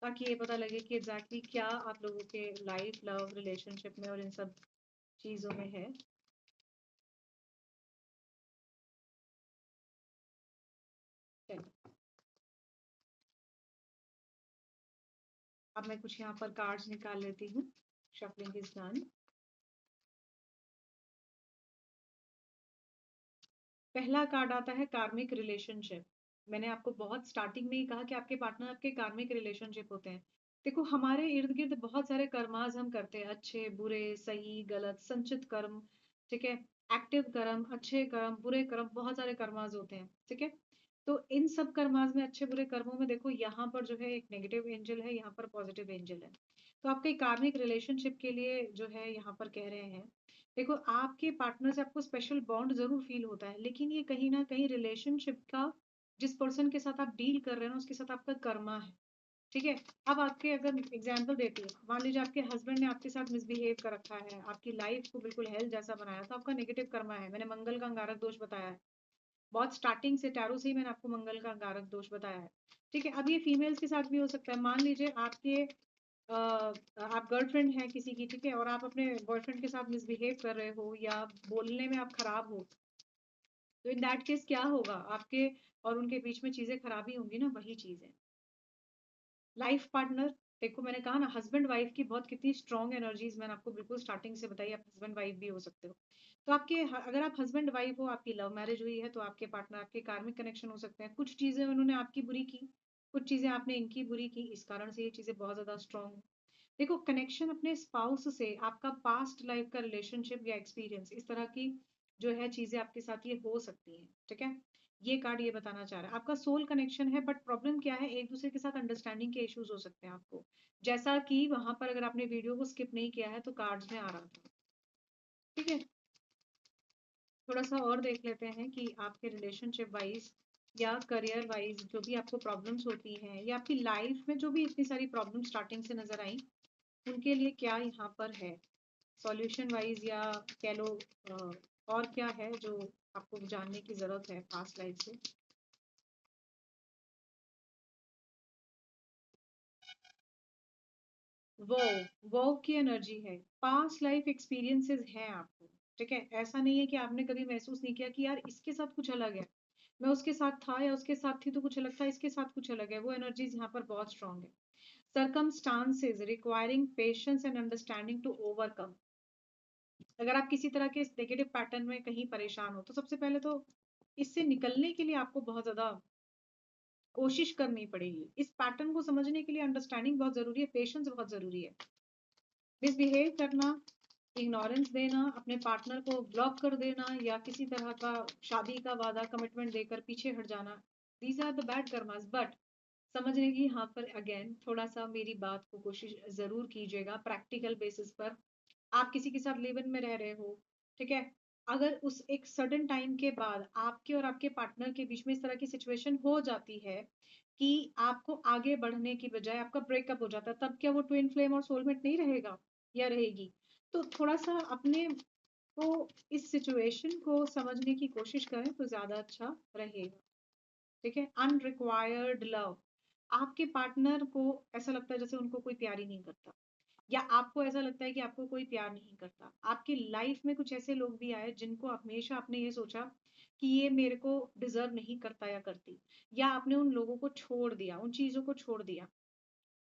ताकि ये पता लगे कि एग्जैक्टली क्या आप लोगों के लाइफ, लव, रिलेशनशिप में और इन सब चीजों में है। चलिए, अब मैं कुछ यहाँ पर कार्ड्स निकाल लेती हूँ। Shuffling is done. पहला कार्ड आता है कार्मिक रिलेशनशिप। मैंने आपको बहुत स्टार्टिंग में ही कहा कि आपके पार्टनर आपके कार्मिक रिलेशनशिप होते हैं। देखो हमारे इर्द गिर्द बहुत सारे कर्माज हम करते हैं, अच्छे बुरे सही गलत, संचित कर्म, ठीक है? एक्टिव कर्म, अच्छे कर्म, बुरे कर्म, बहुत सारे कर्माज होते हैं, ठीक है? तो इन सब कर्माज में, अच्छे बुरे कर्मों में देखो यहाँ पर जो है एक नेगेटिव एंजल है, यहाँ पर पॉजिटिव एंजल है। तो आपके कार्मिक रिलेशनशिप के लिए जो है यहाँ पर कह रहे हैं, देखो आपके पार्टनर से आपको स्पेशल बॉन्ड जरूर फील होता है, लेकिन ये कहीं ना कहीं रिलेशनशिप का, जिस पर्सन के साथ आप डील कर रहे हैं ना, उसके साथ आपका कर्मा है, ठीक है? अब आपके अगर एग्जाम्पल देती है, मान लीजिए आपके हस्बैंड ने आपके साथ मिसबिहेव कर रखा है, आपकी लाइफ को बिल्कुल हेल जैसा बनाया, तो आपका नेगेटिव कर्मा है। मैंने मंगल का अंगारक दोष बताया है, बहुत स्टार्टिंग से टैरो से ही मैंने आपको मंगल का अंगारक दोष बताया है, ठीक है? अब ये फीमेल्स के साथ भी हो सकता है। मान लीजिए आपके आप गर्लफ्रेंड हैं किसी की, ठीक है? और आप अपने बॉयफ्रेंड के साथ मिसबिहेव कर रहे हो या बोलने में आप खराब हो, तो इन दैट केस क्या होगा, आपके और उनके बीच में चीजें खराब ही होंगी ना, वही चीज है। लाइफ पार्टनर, देखो मैंने कहा ना हस्बैंड वाइफ की बहुत कितनी स्ट्रॉन्ग एनर्जीज मैंने आपको बिल्कुल स्टार्टिंग से बताई, आप हस्बैंड वाइफ भी हो सकते हो। तो अगर आप हस्बैंड वाइफ हो, आपकी लव मैरिज हुई है, तो आपके पार्टनर आपके कार्मिक कनेक्शन हो सकते हैं। कुछ चीजें उन्होंने आपकी बुरी की, कुछ चीजें आपने इनकी बुरी की, इस कारण से ये चीजें बहुत ज्यादा स्ट्रॉन्ग है। देखो कनेक्शन अपने स्पाउस से, आपका पास्ट लाइफ का रिलेशनशिप या एक्सपीरियंस, इस तरह की जो है चीजें आपके साथ ये हो सकती हैं, ठीक है। ये कार्ड ये बताना चाह रहा है आपका सोल कनेक्शन है, बट प्रॉब्लम क्या है, एक दूसरे के साथ अंडरस्टैंडिंग के इश्यूज हो सकते हैं आपको। जैसा कि वहां पर अगर आपने वीडियो को स्किप नहीं किया है तो कार्ड्स में आ रहा था, ठीक है। थोड़ा सा और देख लेते हैं कि आपके रिलेशनशिप वाइज या करियर वाइज जो भी आपको प्रॉब्लम्स होती हैं, या आपकी लाइफ में जो भी इतनी सारी प्रॉब्लम स्टार्टिंग से नजर आई, उनके लिए क्या यहाँ पर है सॉल्यूशन वाइज, या कह लो और क्या है जो आपको जानने की जरूरत है पास्ट लाइफ से। वो वो की एनर्जी है, पास्ट लाइफ एक्सपीरियंसेस हैं आपको, ठीक है। ऐसा नहीं है कि आपने कभी महसूस नहीं किया कि यार इसके साथ कुछ अलग है, मैं उसके साथ था या उसके साथ थी तो कुछ अलग था, इसके साथ कुछ अलग है। वो एनर्जीज यहाँ पर बहुत स्ट्रांग है। Circumstances requiring patience and understanding to overcome. अगर आप किसी तरह के नेगेटिव पैटर्न में कहीं परेशान हो, तो सबसे पहले तो इससे निकलने के लिए आपको बहुत ज्यादा कोशिश करनी पड़ेगी। इस पैटर्न को समझने के लिए अंडरस्टैंडिंग बहुत जरूरी है, पेशेंस बहुत जरूरी है। मिसबिहेव करना, इग्नोरेंस देना, अपने पार्टनर को ब्लॉक कर देना, या किसी तरह का शादी का वादा कमिटमेंट देकर पीछे हट जाना, these are the bad karmas. But समझने की यहाँ पर अगेन थोड़ा सा मेरी बात को कोशिश जरूर कीजिएगा प्रैक्टिकल बेसिस पर। आप किसी के साथ लिव इन में रह रहे हो, ठीक है। अगर उस एक सडन टाइम के बाद आपके और आपके पार्टनर के बीच में इस तरह की सिचुएशन हो जाती है कि आपको आगे बढ़ने की बजाय आपका ब्रेकअप हो जाता है, तब क्या वो ट्विन फ्लेम और सोलमेट नहीं रहेगा या रहेगी? तो थोड़ा सा अपने को इस सिचुएशन को समझने की कोशिश करें तो ज्यादा अच्छा रहेगा, ठीक है। अनरिक्वायर्ड लव, आपके पार्टनर को ऐसा लगता है जैसे उनको कोई प्यार ही नहीं करता, या आपको ऐसा लगता है कि आपको कोई प्यार नहीं करता। आपकी लाइफ में कुछ ऐसे लोग भी आए जिनको हमेशा आपने ये सोचा कि ये मेरे को डिजर्व नहीं करता या करती, या आपने उन लोगों को छोड़ दिया, उन चीजों को छोड़ दिया,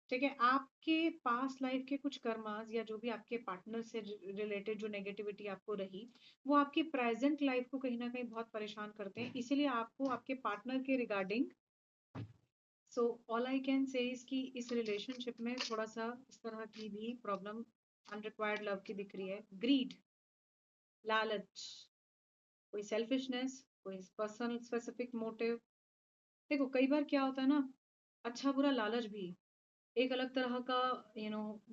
ठीक है। आपके पास्ट लाइफ के कुछ कर्मास या जो भी आपके पार्टनर से रिलेटेड जो नेगेटिविटी आपको रही, वो आपकी प्रेजेंट लाइफ को कहीं ना कहीं बहुत परेशान करते हैं। इसीलिए आपको आपके पार्टनर के regarding, so all I can say is कि इस रिलेशनशिप में थोड़ा सा इस तरह की भी प्रॉब्लम अनरिक्वायर्ड लव की दिख रही है। ग्रीड, लालच, कोई सेल्फिशनेस, कोई पर्सनल स्पेसिफिक मोटिव। देखो कई बार क्या होता है ना, अच्छा बुरा लालच भी एक अलग तरह का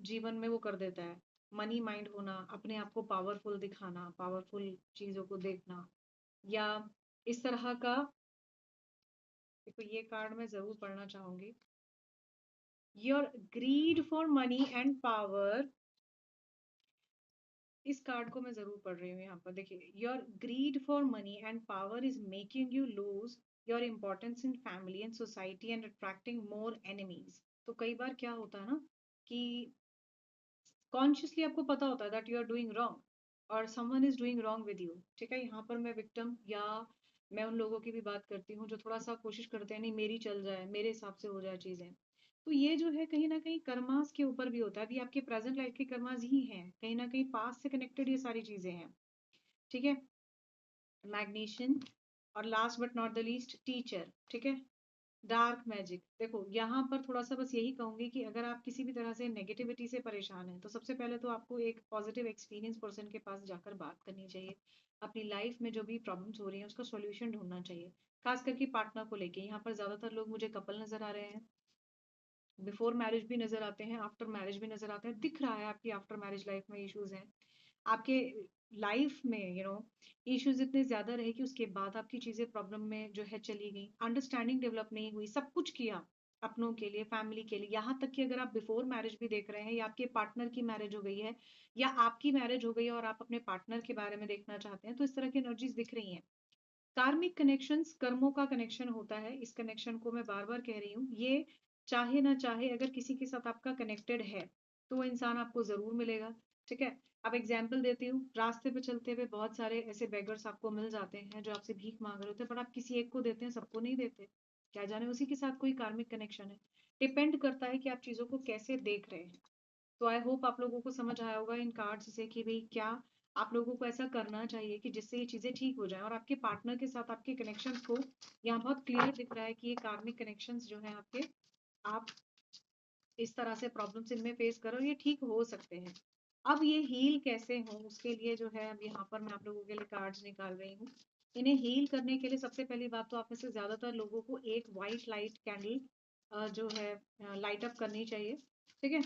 जीवन में वो कर देता है। मनी माइंड होना, अपने आप को पावरफुल दिखाना, पावरफुल चीजों को देखना, या इस तरह का। देखो ये कार्ड मैं जरूर पढ़ना चाहूंगी। Your greed for money and power, इस कार्ड को मैं जरूर पढ़ रही हूँ यहाँ पर। देखिए, your greed for money and power is making you lose your importance in family and society and attracting more enemies. तो कई बार क्या होता है ना कि कॉन्शियसली आपको पता होता है that you are doing wrong और someone is doing wrong with you, ठीक है। यहाँ पर मैं विक्टिम, या मैं उन लोगों की भी बात करती हूँ जो थोड़ा सा कोशिश करते हैं नहीं मेरी चल जाए, मेरे हिसाब से हो जाए चीजें। तो ये जो है कहीं ना कहीं कर्मास के ऊपर भी होता है। अभी आपके प्रेजेंट लाइफ के कर्मास ही हैं, कहीं ना कहीं पास से कनेक्टेड ये सारी चीजें हैं, ठीक है। मैग्नीशियन, और last but not the least teacher, ठीक है। डार्क मैजिक, देखो यहाँ पर थोड़ा सा बस यही कहूंगी कि अगर आप किसी भी तरह से नेगेटिविटी से परेशान हैं, तो सबसे पहले तो आपको एक पॉजिटिव एक्सपीरियंस पर्सन के पास जाकर बात करनी चाहिए। अपनी लाइफ में जो भी प्रॉब्लम्स हो रही हैं उसका सॉल्यूशन ढूंढना चाहिए, खास करके पार्टनर को लेके। यहाँ पर ज्यादातर लोग मुझे कपल नजर आ रहे हैं, बिफोर मैरिज भी नजर आते हैं, आफ्टर मैरिज भी नजर आते हैं। दिख रहा है आपकी आफ्टर मैरिज लाइफ में इश्यूज हैं आपके लाइफ में, इश्यूज इतने ज्यादा रहे कि उसके बाद आपकी चीजें प्रॉब्लम में जो है चली गई, अंडरस्टैंडिंग डेवलप नहीं हुई, सब कुछ किया अपनों के लिए, फैमिली के लिए, यहाँ तक कि अगर आप बिफोर मैरिज भी देख रहे हैं, या आपके पार्टनर की मैरिज हो गई है, या आपकी मैरिज हो गई है और आप अपने पार्टनर के बारे में देखना चाहते हैं, तो इस तरह की एनर्जीज दिख रही हैं। कार्मिक कनेक्शंस, कर्मों का कनेक्शन होता है। इस कनेक्शन को मैं बार बार कह रही हूँ, ये चाहे ना चाहे अगर किसी के साथ आपका कनेक्टेड है तो वो इंसान आपको जरूर मिलेगा, ठीक है। अब एग्जाम्पल देती हूँ, रास्ते पे चलते हुए बहुत सारे ऐसे बेगर्स आपको मिल जाते हैं जो आपसे भीख मांग रहे होते हैं, पर आप किसी एक को देते हैं, सबको नहीं देते। क्या जाने उसी के साथ कोई कार्मिक कनेक्शन है। डिपेंड करता है कि आप चीज़ों को कैसे देख रहे हैं। तो आई होप आप लोगों को समझ आया होगा इन कार्ड्स से कि भई क्या आप लोगों को ऐसा करना चाहिए कि जिससे ये चीज़ें ठीक हो जाएँ और आपके पार्टनर के साथ आपके कनेक्शंस को यहाँ बहुत क्लियर दिख रहा है कि ये कार्मिक कनेक्शंस जो हैं आपके, आप इस तरह से प्रॉब्लम्स इनमें फेस करो, ये ठीक हो सकते हैं। अब ये हील कैसे हों उसके लिए जो है अब यहाँ पर मैं आप लोगों के लिए कार्ड्स निकाल रही हूँ। इन्हें हील करने के लिए सबसे पहली बात तो आप में से ज़्यादातर लोगों को एक व्हाइट लाइट कैंडल जो है लाइट अप करनी चाहिए। ठीक है?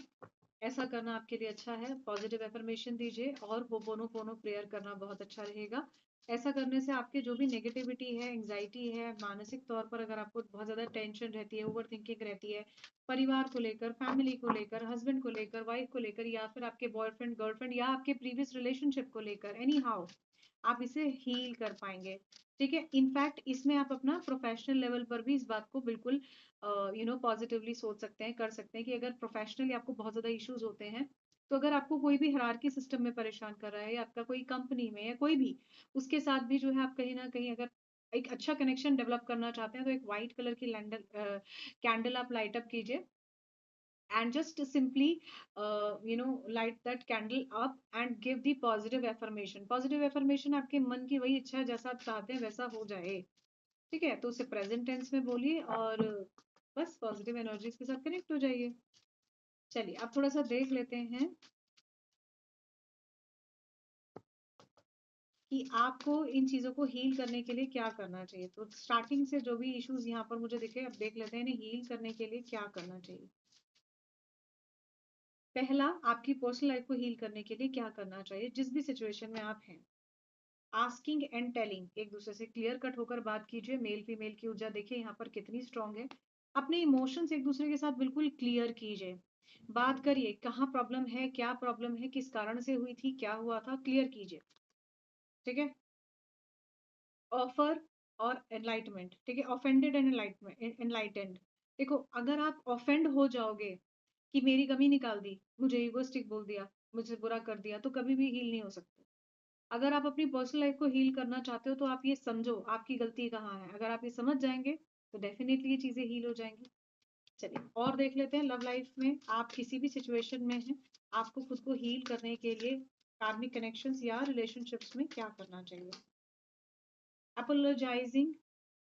ऐसा करना आपके लिए अच्छा है। पॉजिटिव अफ़र्मेशन दीजिए और होपोनोपोनो प्रेयर करना बहुत अच्छा रहेगा। ऐसा करने से आपकी जो भी नेगेटिविटी है, एंग्ज़ायटी है, मानसिक तौर पर अगर आपको बहुत ज़्यादा टेंशन रहती है, ओवरथिंकिंग रहती है, परिवार को लेकर, फैमिली को लेकर, हस्बैंड को लेकर, वाइफ को लेकर या फिर आपके बॉयफ्रेंड, गर्लफ्रेंड या आपके प्रीवियस रिलेशनशिप को लेकर, एनी हाउ आप इसे हील कर पाएँगे। ठीक है? इनफैक्ट इसमें आप अपना प्रोफ़ेशनल लेवल पर भी इस बात को बिल्कुल पॉज़िटिवली सोच सकते हैं, कर सकते हैं कि अगर प्रोफ़ेशनली आपको बहुत ज़्यादा इश्यूज़ होते हैं, तो अगर आपको कोई भी हायरार्की सिस्टम में परेशान कर रहा है या आपका कोई कंपनी में या कोई भी, उसके साथ भी जो है आप कहीं न कहीं अगर एक अच्छा कनेक्शन डेवलप करना चाहते हैं, तो एक व्हाइट कलर की कैंडल आप लाइट अप कीजिए and just simply light that candle up and give the positive affirmation आपके मन की वही इच्छा है जैसा आप चाहते हैं वैसा हो जाए। ठीक है? तो उसे प्रेजेंट टेंस में बोलिए और बस पॉजिटिव एनर्जीज के साथ कनेक्ट हो जाइए। चलिए अब थोड़ा सा देख लेते हैं कि आपको इन चीजों को हील करने के लिए क्या करना चाहिए। तो स्टार्टिंग से जो भी इश्यूज यहाँ पर मुझे दिखे अब देख लेते हैं इन्हें हील करने के लिए क्या करना चाहिए। पहला, आपकी पर्सनल लाइफ को हील करने के लिए क्या करना चाहिए जिस भी सिचुएशन में आप हैं। आस्किंग एंड टेलिंग, एक दूसरे से क्लियर कट होकर बात कीजिए। मेल फीमेल की ऊर्जा देखिए यहाँ पर कितनी स्ट्रांग है। अपने इमोशंस एक दूसरे के साथ बिल्कुल क्लियर कीजिए। बात करिए कहाँ प्रॉब्लम है, क्या प्रॉब्लम है, किस कारण से हुई थी, क्या हुआ था, क्लियर कीजिए। ठीक है? ऑफर और एनलाइटमेंट, ठीक है? Offended and enlightened. देखो अगर आप ऑफेंड हो जाओगे कि मेरी कमी निकाल दी, मुझे ईगोइस्टिक बोल दिया, मुझे बुरा कर दिया, तो कभी भी हील नहीं हो सकते। अगर आप अपनी पर्सनल लाइफ को हील करना चाहते हो तो आप ये समझो आपकी गलती कहाँ है। अगर आप ये समझ जाएँगे तो डेफिनिटली ये चीज़ें हील हो जाएँगी। चलिए और देख लेते हैं लव लाइफ में आप किसी भी सिचुएशन में हैं, आपको खुद को हील करने के लिए कार्मिक कनेक्शंस या रिलेशनशिप्स में क्या करना चाहिए? अपोलोजाइजिंग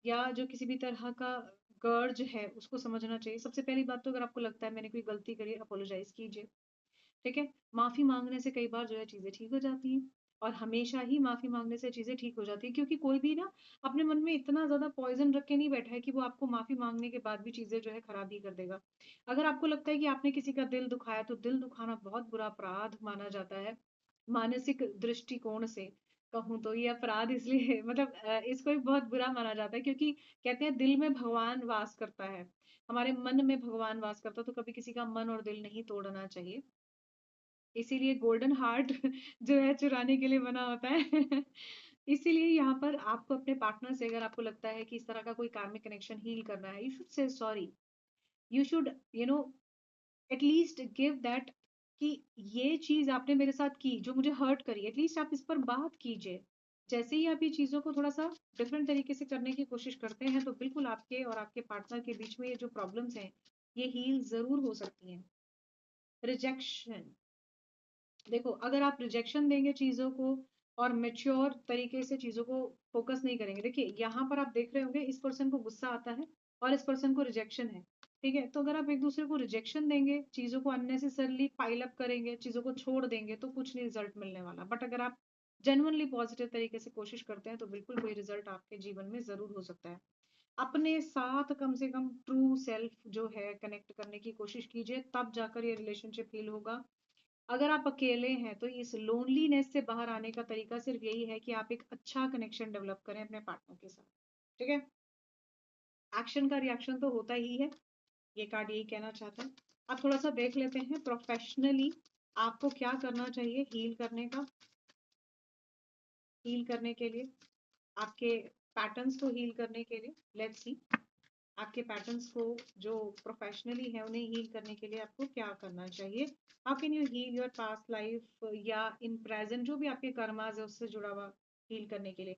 या जो किसी भी तरह का गर्ज है उसको समझना चाहिए। सबसे पहली बात तो अगर आपको लगता है मैंने कोई गलती करी है, अपोलोजाइज़ कीजिए। ठीक है? माफ़ी माँगने से कई बार जो है चीज़ें ठीक हो जाती हैं और हमेशा ही माफ़ी माँगने से चीज़ें ठीक हो जाती हैं क्योंकि कोई भी ना अपने मन में इतना ज़्यादा पॉइज़न रख के नहीं बैठा है कि वो आपको माफ़ी माँगने के बाद भी चीज़ें जो है खराब ही कर देगा। अगर आपको लगता है कि आपने किसी का दिल दुखाया तो दिल दुखाना बहुत बुरा अपराध माना जाता है। मानसिक दृष्टिकोण से कहूँ तो ये अपराध इसलिए मतलब इसको भी बहुत बुरा माना जाता है क्योंकि कहते हैं दिल में भगवान वास करता है। हमारे मन में भगवान वास करता है तो कभी किसी का मन और दिल नहीं तोड़ना चाहिए। इसीलिए गोल्डन हार्ट जो है चुराने के लिए बना होता है। इसीलिए यहाँ पर आपको अपने पार्टनर से अगर आपको लगता है कि इस तरह का कोई कार्मिक कनेक्शन हील करना है, you should say sorry. You should you know at least give that कि ये चीज़ आपने मेरे साथ की जो मुझे हर्ट करी, एटलीस्ट आप इस पर बात कीजिए। जैसे ही आप ये चीज़ों को थोड़ा-सा डिफरेंट तरीके से करने की कोशिश करते हैं, तो बिल्कुल आपके और आपके पार्टनर के बीच में ये जो प्रॉब्लम्स हैं, ये हील ज़रूर हो सकती हैं। रिजेक्शन, देखो अगर आप रिजेक्शन देंगे चीज़ों को और मैच्योर तरीके से चीज़ों को फ़ोकस नहीं करेंगे। देखिए यहाँ पर आप देख रहे होंगे इस पर्सन को गुस्सा आता है और इस पर्सन को रिजेक्शन है। ठीक है? तो अगर आप एक-दूसरे को रिजेक्शन देंगे, चीज़ों को अननेसेसरीली पाइल अप करेंगे, चीज़ों को छोड़ देंगे तो कुछ नहीं रिज़ल्ट मिलने वाला। बट अगर आप जेन्युइनली पॉज़िटिव तरीके से कोशिश करते हैं तो बिल्कुल कोई रिज़ल्ट आपके जीवन में ज़रूर हो सकता है। अपने साथ कम से कम ट्रू सेल्फ जो है कनेक्ट करने की कोशिश कीजिए, तब जाकर ये रिलेशनशिप हील होगा। अगर आप अकेले हैं तो इस लोनलीनेस से बाहर आने का तरीका सिर्फ यही है कि आप एक अच्छा कनेक्शन डेवलप करें अपने पार्टनर के साथ। ठीक है? एक्शन का रिएक्शन तो होता ही है। ये कार्ड यही कहना चाहता है। अब थोड़ा-सा देख लेते हैं प्रोफेशनली आपको क्या करना चाहिए हील करने के लिए, आपके पैटर्न्स को हील करने के लिए। लेट्स सी आपके पैटर्न्स को जो प्रोफेशनली है उन्हें हील करने के लिए आपको क्या करना चाहिए। How can you heal your past life या इन प्रेजेंट जो भी आपके कर्मास है उससे जुड़ा हुआ हील करने के लिए।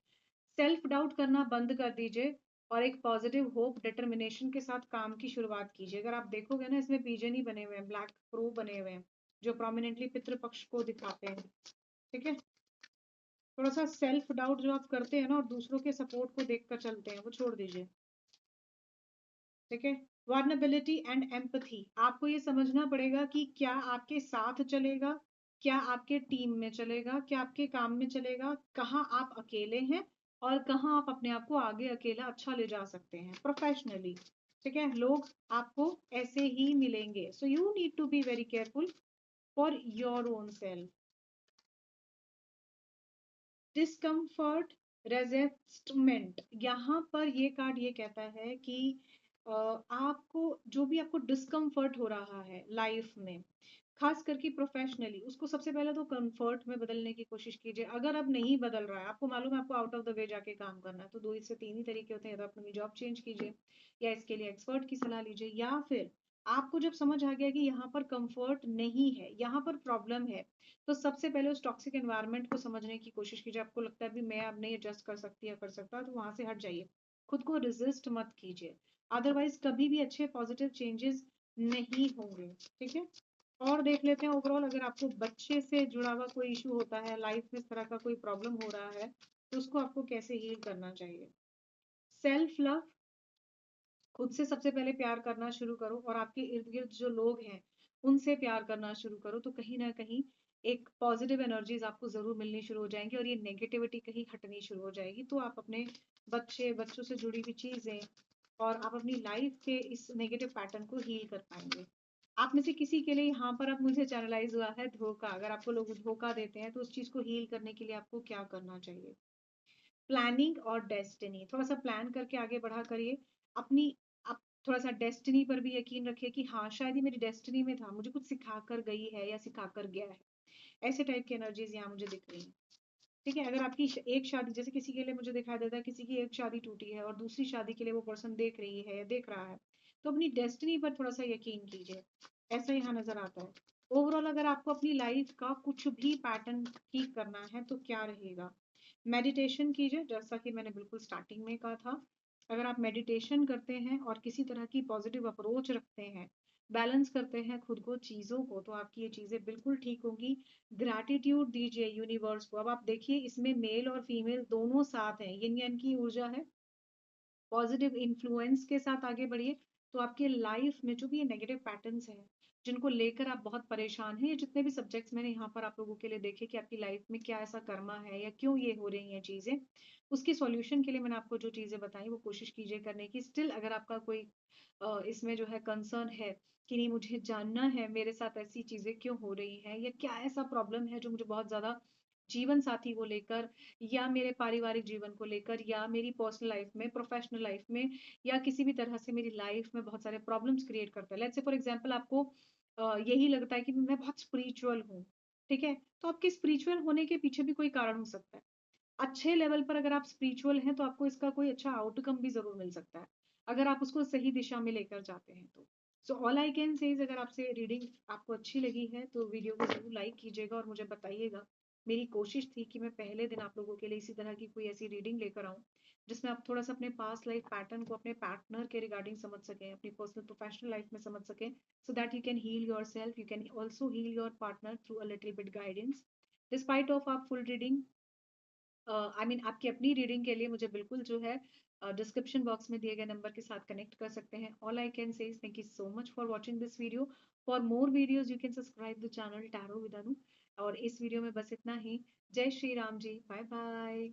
सेल्फ डाउट करना बंद कर दीजिए। और एक पॉजिटिव होप डिटर्मिनेशन के साथ काम की शुरुआत कीजिए। अगर आप देखोगे ना, इसमें पिजन ही बने हुए हैं, ब्लैक क्रो बने हुए हैं, जो प्रोमिनेंटली पितृपक्ष को दिखाते हैं। ठीक है, थोड़ा सा सेल्फ डाउट जो आप करते हैं ना और दूसरों के सपोर्ट को देखकर चलते हैं, वो छोड़ दीजिए। ठीक है, वर्नेबिलिटी एंड एम्पथी, आपको ये समझना पड़ेगा कि क्या आपके साथ चलेगा, क्या आपके टीम में चलेगा, क्या आपके काम में चलेगा, कहाँ आप अकेले हैं और कहाँ आप अपने आप को आगे अकेला अच्छा ले जा सकते हैं प्रोफेशनली। ठीक है, लोग आपको ऐसे ही मिलेंगे, so you need to be very careful for your own self. Discomfort resentment, यहाँ पर ये कार्ड ये कहता है कि आपको जो भी आपको डिस्कम्फर्ट हो रहा है लाइफ में, खास करके प्रोफेशनली, उसको सबसे पहले तो कंफर्ट में बदलने की कोशिश कीजिए। अगर अब नहीं बदल रहा है, आपको मालूम है आपको आउट ऑफ द वे जाके काम करना है, तो दो से तीन ही तरीके होते हैं, या तो अपनी जॉब चेंज कीजिए, या इसके लिए एक्सपर्ट की सलाह लीजिए, या फिर आपको जब समझ आ गया कि यहाँ पर कंफर्ट नहीं है, यहाँ पर प्रॉब्लम है, तो सबसे पहले उस टॉक्सिक एनवायरनमेंट को समझने की कोशिश कीजिए। आपको लगता है भी मैं अब नहीं एडजस्ट कर सकती या कर सकता, तो वहां से हट जाइए, खुद को रेजिस्ट मत कीजिए, अदरवाइज कभी भी अच्छे पॉजिटिव चेंजेस नहीं होंगे। ठीक है, और देख लेते हैं ओवरऑल, अगर आपको बच्चे से जुड़ा हुआ कोई इशू होता है, लाइफ में इस तरह का कोई प्रॉब्लम हो रहा है, तो उसको आपको कैसे हील करना चाहिए। सेल्फ लव, खुद से सबसे पहले प्यार करना शुरू करो और आपके इर्द गिर्द जो लोग हैं उनसे प्यार करना शुरू करो, तो कहीं ना कहीं एक पॉजिटिव एनर्जीज आपको जरूर मिलनी शुरू हो जाएंगी और ये नेगेटिविटी कहीं हटनी शुरू हो जाएगी, तो आप अपने बच्चों से जुड़ी हुई चीजें और आप अपनी लाइफ के इस नेगेटिव पैटर्न को हील कर पाएंगे। आप में से किसी के लिए यहाँ पर अब मुझे चैनलाइज हुआ है धोखा, अगर आपको लोग धोखा देते हैं तो उस चीज को हील करने के लिए आपको क्या करना चाहिए। प्लानिंग और डेस्टिनी, थोड़ा सा प्लान करके आगे बढ़ा करिए अपनी। आप थोड़ा सा डेस्टिनी पर भी यकीन रखिए कि हाँ शायद ये मेरी डेस्टिनी में था, मुझे कुछ सिखा कर गई है या सिखा कर गया है, ऐसे टाइप की एनर्जीज यहाँ मुझे दिख रही है। ठीक है, अगर आपकी एक शादी, जैसे किसी के लिए मुझे दिखाई देता है किसी की एक शादी टूटी है और दूसरी शादी के लिए वो पर्सन देख रही है या देख रहा है, तो अपनी डेस्टिनी पर थोड़ा सा यकीन कीजिए, ऐसा यहाँ नजर आता है। ओवरऑल अगर आपको अपनी लाइफ का कुछ भी पैटर्न ठीक करना है तो क्या रहेगा, मेडिटेशन कीजिए, जैसा कि मैंने बिल्कुल स्टार्टिंग में कहा था। अगर आप मेडिटेशन करते हैं और किसी तरह की पॉजिटिव अप्रोच रखते हैं, बैलेंस करते हैं खुद को चीजों को, तो आपकी ये चीजें बिल्कुल ठीक होंगी। ग्रैटिट्यूड दीजिए यूनिवर्स को। अब आप देखिए इसमें मेल और फीमेल दोनों साथ हैं, यिन यान की ऊर्जा है, पॉजिटिव इन्फ्लुएंस के साथ आगे बढ़िए, तो आपके लाइफ में जो भी ये नेगेटिव पैटर्न्स हैं जिनको लेकर आप बहुत परेशान हैं, ये जितने भी सब्जेक्ट्स मैंने यहाँ पर आप लोगों के लिए देखे कि आपकी लाइफ में क्या ऐसा कर्मा है या क्यों ये हो रही हैं चीजें, उसके सॉल्यूशन के लिए मैंने आपको जो चीजें बताई वो कोशिश कीजिए करने की। स्टिल अगर आपका कोई इसमें जो है कंसर्न है कि नहीं मुझे जानना है मेरे साथ ऐसी चीजें क्यों हो रही हैं या क्या ऐसा प्रॉब्लम है जो मुझे बहुत ज्यादा जीवन साथी को लेकर या मेरे पारिवारिक जीवन को लेकर या मेरी पर्सनल लाइफ में, प्रोफेशनल लाइफ में, या किसी भी तरह से मेरी लाइफ में बहुत सारे प्रॉब्लम्स क्रिएट करता है। लेट्स से फॉर एग्जांपल आपको यही लगता है कि मैं बहुत स्पिरिचुअल हूँ, ठीक है, तो आपके स्पिरिचुअल होने के पीछे भी कोई कारण हो सकता है। अच्छे लेवल पर अगर आप स्पिरिचुअल हैं तो आपको इसका कोई अच्छा आउटकम भी जरूर मिल सकता है, अगर आप उसको सही दिशा में लेकर जाते हैं तो। So all I can say is, अगर आपसे रीडिंग आपको अच्छी लगी है तो वीडियो को जरूर लाइक कीजिएगा और मुझे बताइएगा। मेरी कोशिश थी कि मैं पहले दिन आप लोगों के लिए इसी तरह की कोई ऐसी रीडिंग लेकर आऊं जिसमें आप थोड़ा सा अपने पास्ट लाइफ पैटर्न को अपने पार्टनर के रिगार्डिंग समझ सकें, अपनी पर्सनल प्रोफेशनल लाइफ में समझ सकें, so that you can heal yourself, you can also heal your partner through a little bit guidance. Despite of आप फुल रीडिंग, आई मीन आपकी अपनी रीडिंग के लिए मुझे बिल्कुल जो है डिस्क्रिप्शन बॉक्स में दिए गए नंबर के साथ कनेक्ट कर सकते हैं। All I can say is thank you so much for watching this video. For more videos you can subscribe the channel tarot with Anu. और इस वीडियो में बस इतना ही। जय श्री राम जी, बाय बाय।